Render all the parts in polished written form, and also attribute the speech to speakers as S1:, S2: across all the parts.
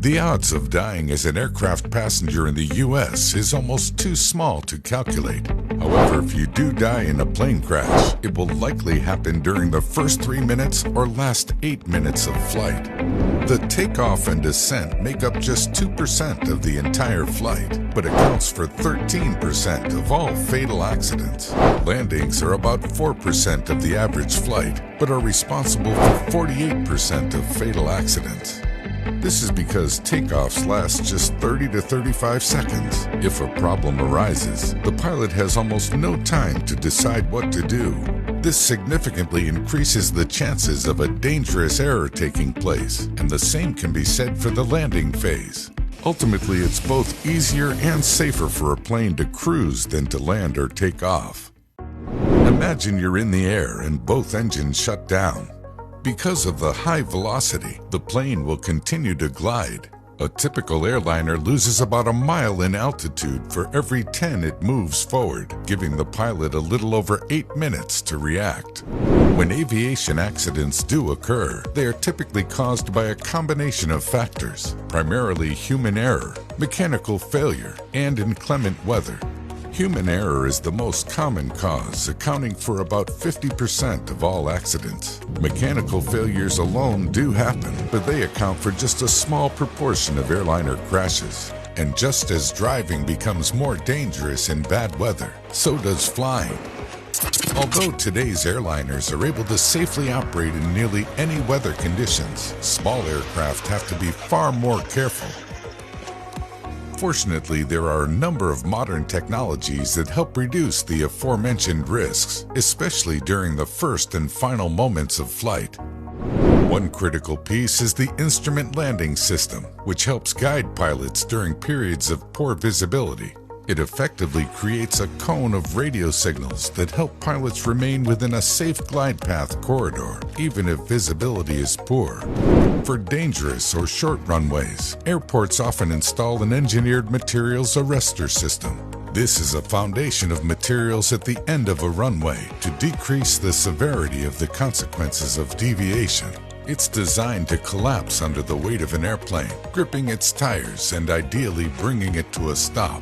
S1: The odds of dying as an aircraft passenger in the US is almost too small to calculate. However, if you do die in a plane crash, it will likely happen during the first 3 minutes or last 8 minutes of flight. The takeoff and descent make up just 2% of the entire flight, but accounts for 13% of all fatal accidents. Landings are about 4% of the average flight, but are responsible for 48% of fatal accidents. This is because takeoffs last just 30 to 35 seconds. If a problem arises, the pilot has almost no time to decide what to do. This significantly increases the chances of a dangerous error taking place, and the same can be said for the landing phase. Ultimately, it's both easier and safer for a plane to cruise than to land or take off. Imagine you're in the air and both engines shut down. Because of the high velocity, the plane will continue to glide. A typical airliner loses about a mile in altitude for every 10 it moves forward, giving the pilot a little over 8 minutes to react. When aviation accidents do occur, they are typically caused by a combination of factors, primarily human error, mechanical failure, and inclement weather. Human error is the most common cause, accounting for about 50% of all accidents. Mechanical failures alone do happen, but they account for just a small proportion of airliner crashes. And just as driving becomes more dangerous in bad weather, so does flying. Although today's airliners are able to safely operate in nearly any weather conditions, small aircraft have to be far more careful. Fortunately, there are a number of modern technologies that help reduce the aforementioned risks, especially during the first and final moments of flight. One critical piece is the instrument landing system, which helps guide pilots during periods of poor visibility. It effectively creates a cone of radio signals that help pilots remain within a safe glide path corridor, even if visibility is poor. For dangerous or short runways, airports often install an engineered materials arrestor system. This is a foundation of materials at the end of a runway to decrease the severity of the consequences of deviation. It's designed to collapse under the weight of an airplane, gripping its tires and ideally bringing it to a stop.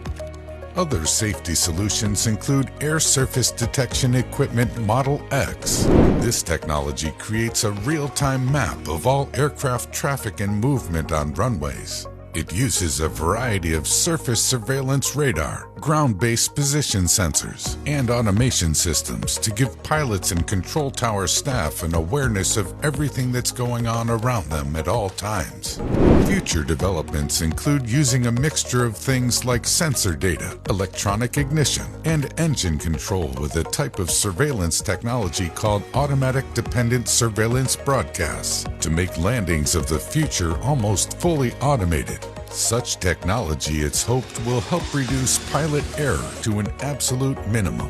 S1: Other safety solutions include Air Surface Detection Equipment Model X. This technology creates a real-time map of all aircraft traffic and movement on runways. It uses a variety of surface surveillance radar, ground-based position sensors, and automation systems to give pilots and control tower staff an awareness of everything that's going on around them at all times. Future developments include using a mixture of things like sensor data, electronic ignition, and engine control with a type of surveillance technology called automatic dependent surveillance broadcasts to make landings of the future almost fully automated. Such technology, it's hoped, will help reduce pilot error to an absolute minimum.